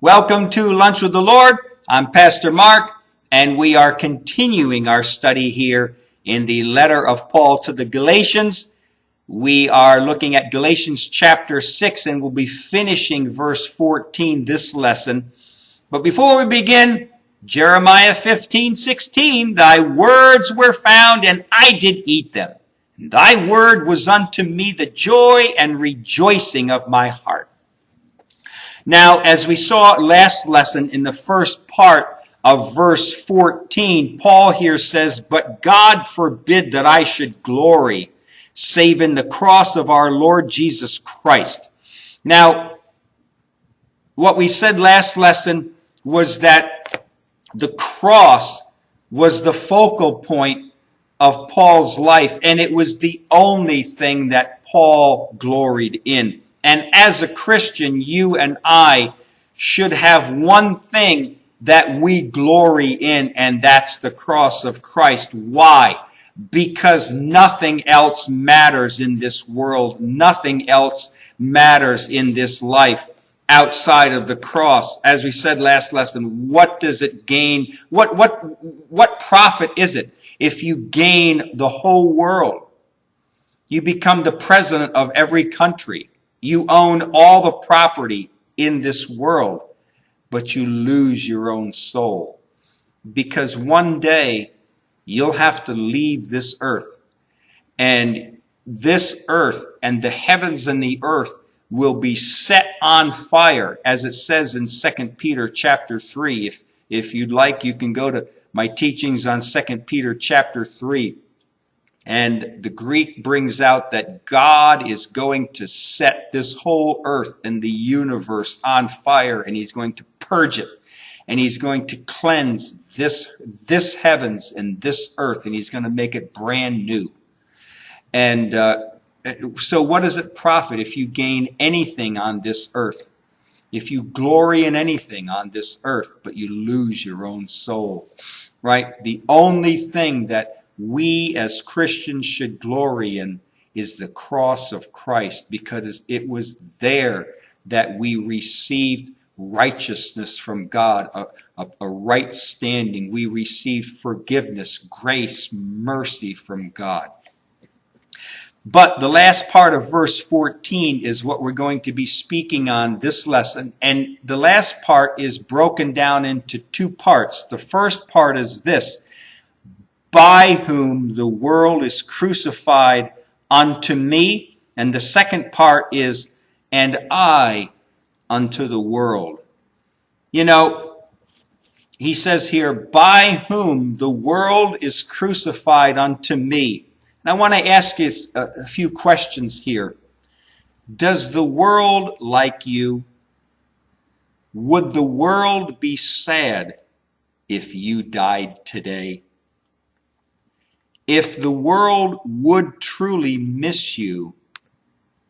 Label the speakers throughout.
Speaker 1: Welcome to Lunch with the Lord. I'm Pastor Mark, and we are continuing our study here in the letter of Paul to the Galatians. We are looking at Galatians chapter 6, and we'll be finishing verse 14 this lesson. But before we begin, Jeremiah 15:16, thy words were found, and I did eat them. And thy word was unto me the joy and rejoicing of my heart. Now, as we saw last lesson in the first part of verse 14, Paul here says, but God forbid that I should glory, save in the cross of our Lord Jesus Christ. Now, what we said last lesson was that the cross was the focal point of Paul's life, and it was the only thing that Paul gloried in. And as a Christian, you and I should have one thing that we glory in, and that's the cross of Christ. Why? Because nothing else matters in this world. Nothing else matters in this life outside of the cross. As we said last lesson, what does it gain? What profit is it if you gain the whole world? You become the president of every country. You own all the property in this world, but you lose your own soul. Because one day you'll have to leave this earth. And this earth and the heavens and the earth will be set on fire, as it says in 2 Peter chapter 3. If you'd like, you can go to my teachings on 2 Peter chapter 3. And the Greek brings out that God is going to set this whole earth and the universe on fire, and he's going to purge it, and he's going to cleanse this heavens and this earth, and he's going to make it brand new. And so what does it profit if you gain anything on this earth? If you glory in anything on this earth, but you lose your own soul, right? The only thing that we as Christians should glory in is the cross of Christ, because it was there that we received righteousness from God, a right standing. We received forgiveness, grace, mercy from God. But the last part of verse 14 is what we're going to be speaking on this lesson. And the last part is broken down into two parts. The first part is this: by whom the world is crucified unto me. And the second part is, and I unto the world. You know, he says here, by whom the world is crucified unto me. And I want to ask you a few questions here. Does the world like you? Would the world be sad if you died today? If the world would truly miss you,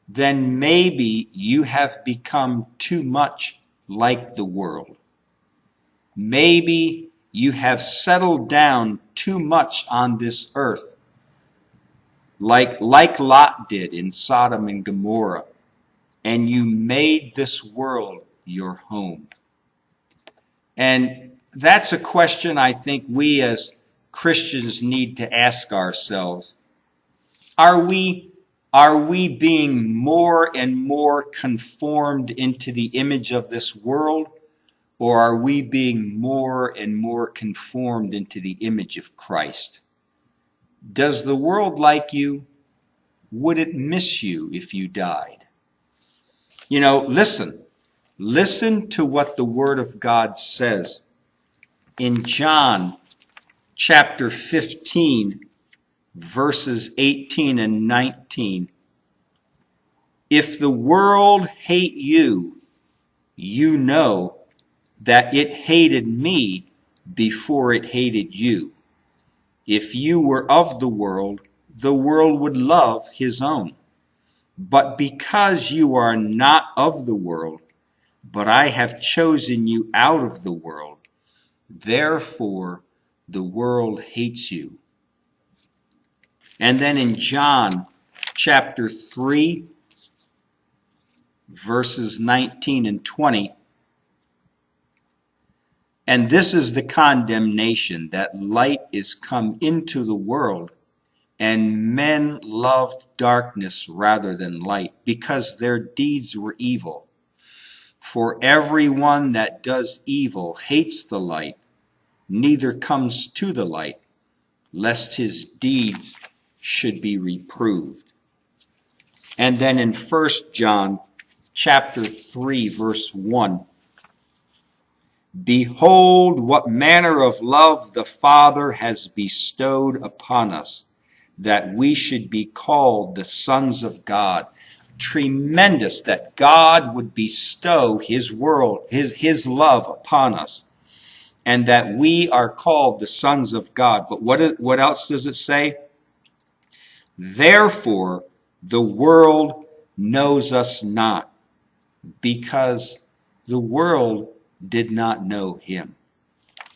Speaker 1: then maybe you have become too much like the world. Maybe you have settled down too much on this earth, like Lot did in Sodom and Gomorrah, and you made this world your home. And that's a question I think we as Christians need to ask ourselves. Are we being more and more conformed into the image of this world, or are we being more and more conformed into the image of Christ? Does the world like you? Would it miss you if you died? You know, listen to what the Word of God says in John chapter 15, verses 18 and 19. If the world hate you, you know that it hated me before it hated you. If you were of the world would love his own. But because you are not of the world, but I have chosen you out of the world, therefore the world hates you. And then in John chapter 3, verses 19 and 20, And this is the condemnation, that light is come into the world, and men loved darkness rather than light, because their deeds were evil. For everyone that does evil hates the light, neither comes to the light, lest his deeds should be reproved. And then in 1 John chapter 3, verse 1, behold, what manner of love the Father has bestowed upon us, that we should be called the sons of God. Tremendous that God would bestow his love upon us, and that we are called the sons of God. But what else does it say? Therefore, the world knows us not, because the world did not know him.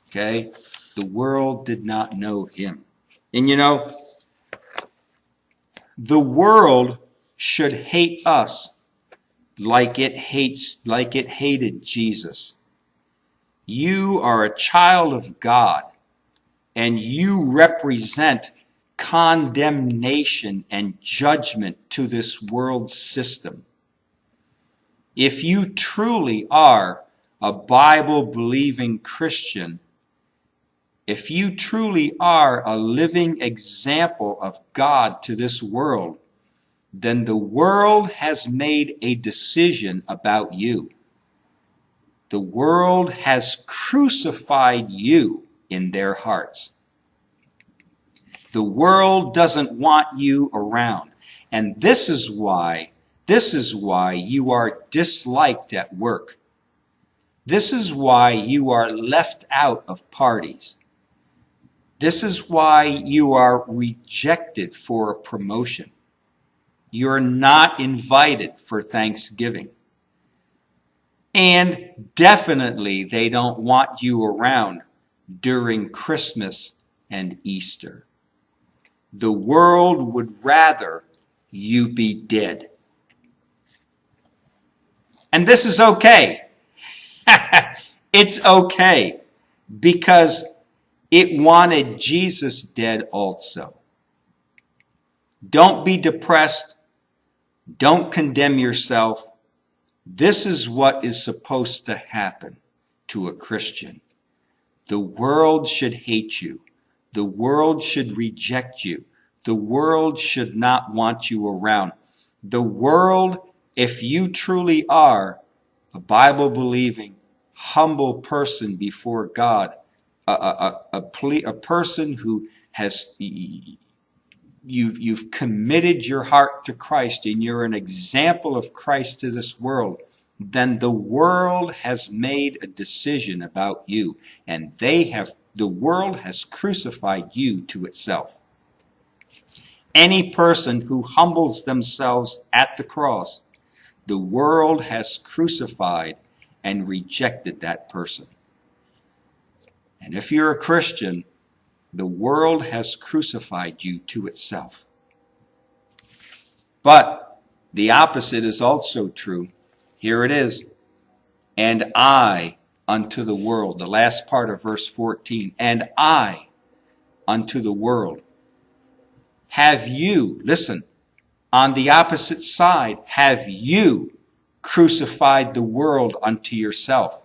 Speaker 1: Okay? The world did not know him. And you know, the world should hate us like it hated Jesus. You are a child of God, and you represent condemnation and judgment to this world system. If you truly are a Bible-believing Christian, if you truly are a living example of God to this world, then the world has made a decision about you. The world has crucified you in their hearts. The world doesn't want you around. And this is why you are disliked at work. This is why you are left out of parties. This is why you are rejected for a promotion. You're not invited for Thanksgiving. And definitely they don't want you around during Christmas and Easter. The world would rather you be dead. And this is okay. It's okay, because it wanted Jesus dead also. Don't be depressed. Don't condemn yourself. This is what is supposed to happen to a Christian. The world should hate you. The world should reject you. The world should not want you around. The world, if you truly are a Bible-believing, humble person before God, a person who has you've committed your heart to Christ and you're an example of Christ to this world, then the world has made a decision about you, and the world has crucified you to itself. Any person who humbles themselves at the cross, the world has crucified and rejected that person. And if you're a Christian, the world has crucified you to itself. But the opposite is also true. Here it is. And I unto the world. The last part of verse 14. And I unto the world. Have you, listen, on the opposite side, have you crucified the world unto yourself?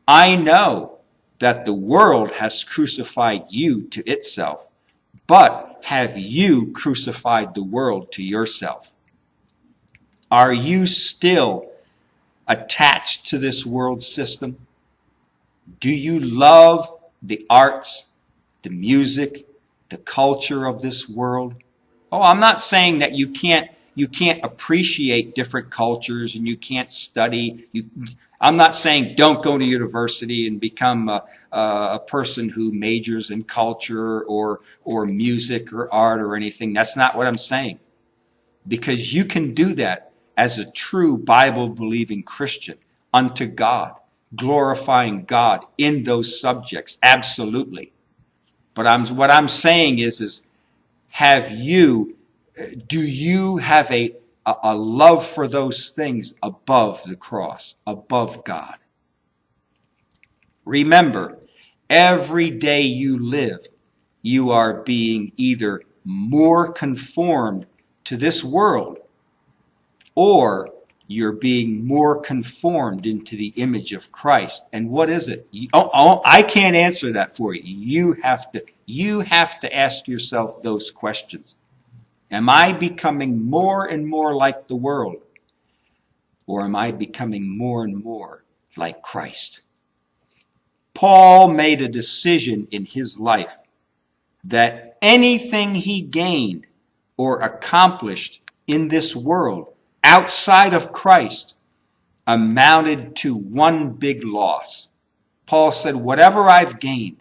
Speaker 1: I know that the world has crucified you to itself, but have you crucified the world to yourself? Are you still attached to this world system? Do you love the arts, the music, the culture of this world? Oh, I'm not saying that you can't appreciate different cultures and you can't study. I'm not saying don't go to university and become a person who majors in culture or music or art or anything. That's not what I'm saying. Because you can do that as a true Bible-believing Christian unto God, glorifying God in those subjects. Absolutely. But what I'm saying is do you have a love for those things above the cross, above God? Remember, Every day you live, you are being either more conformed to this world, or you're being more conformed into the image of Christ. And what is it? I can't answer that for you. You have to ask yourself those questions. Am I becoming more and more like the world? Or am I becoming more and more like Christ? Paul made a decision in his life that anything he gained or accomplished in this world outside of Christ amounted to one big loss. Paul said, whatever I've gained,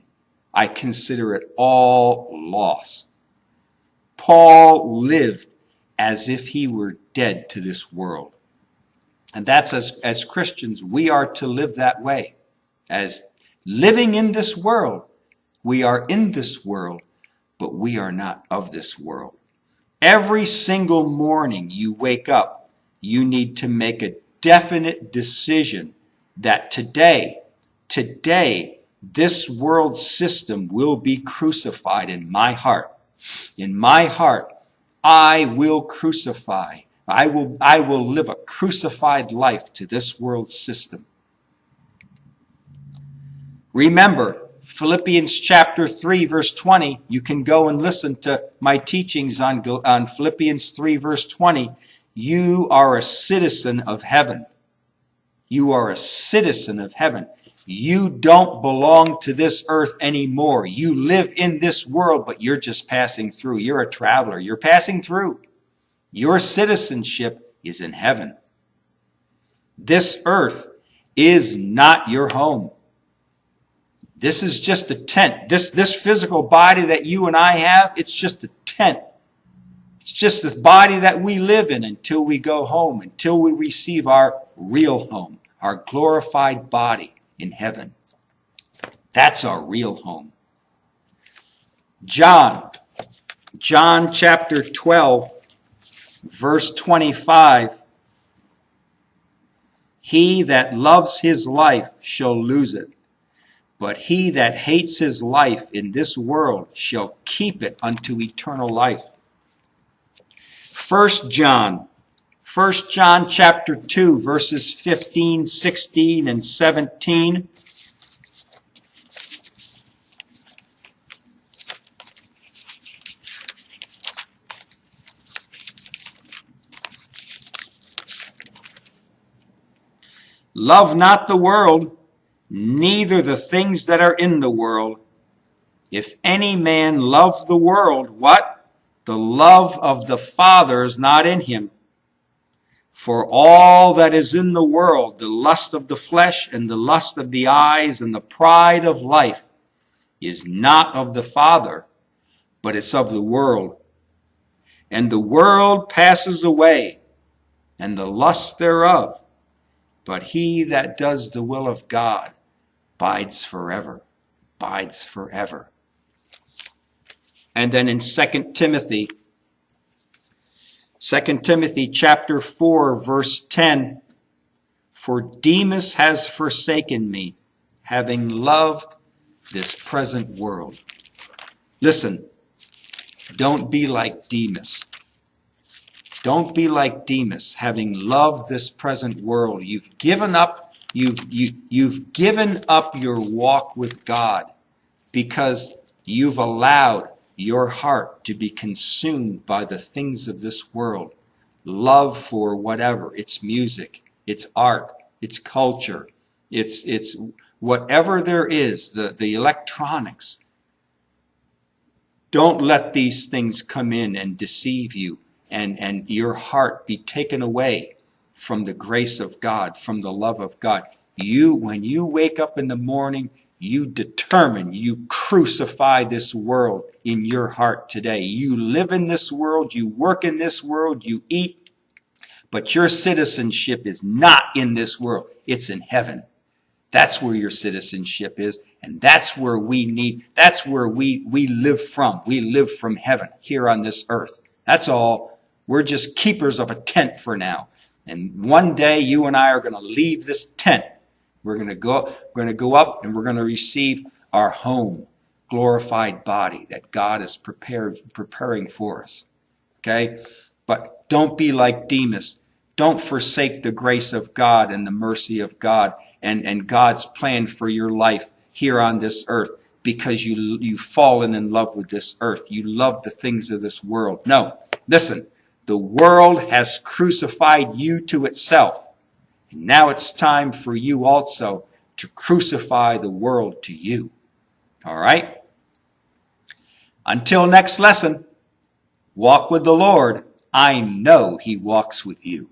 Speaker 1: I consider it all loss. Paul lived as if he were dead to this world. And that's as Christians, we are to live that way. As living in this world, we are in this world, but we are not of this world. Every single morning you wake up, you need to make a definite decision that today, this world system will be crucified in my heart. In my heart, I will crucify. I will live a crucified life to this world system. Remember, Philippians chapter 3, verse 20, you can go and listen to my teachings on Philippians 3, verse 20. You are a citizen of heaven. You are a citizen of heaven. You don't belong to this earth anymore. You live in this world, but you're just passing through. You're a traveler. You're passing through. Your citizenship is in heaven. This earth is not your home. This is just a tent. This physical body that you and I have, it's just a tent. It's just this body that we live in until we go home, until we receive our real home, our glorified body in heaven. That's our real home. John chapter 12, verse 25. He that loves his life shall lose it, but he that hates his life in this world shall keep it unto eternal life. 1 John chapter 2, verses 15, 16, and 17. Love not the world, neither the things that are in the world. If any man love the world, what? The love of the Father is not in him. For all that is in the world, the lust of the flesh and the lust of the eyes and the pride of life, is not of the Father, but it's of the world. And the world passes away, and the lust thereof. But he that does the will of God abides forever. Abides forever. And then in 2 Timothy chapter 4, verse 10, for Demas has forsaken me, having loved this present world. Listen, don't be like Demas. Don't be like Demas, having loved this present world. You've given up your walk with God because you've allowed your heart to be consumed by the things of this world. Love for whatever. It's music, it's art, it's culture, it's whatever there is, the electronics. Don't let these things come in and deceive you and your heart be taken away from the grace of God, from the love of God. When you wake up in the morning, you determine, you crucify this world in your heart today. You live in this world, you work in this world, you eat, but your citizenship is not in this world. It's in heaven. That's where your citizenship is, and that's where we live from. We live from heaven here on this earth. That's all. We're just keepers of a tent for now. And one day you and I are going to leave this tent. We're going to go up and we're going to receive our home, glorified body that God is preparing for us. Okay? But don't be like Demas. Don't forsake the grace of God and the mercy of God and God's plan for your life here on this earth because you've fallen in love with this earth. You love the things of this world. No, listen, the world has crucified you to itself. And now it's time for you also to crucify the world to you. All right? Until next lesson, walk with the Lord. I know he walks with you.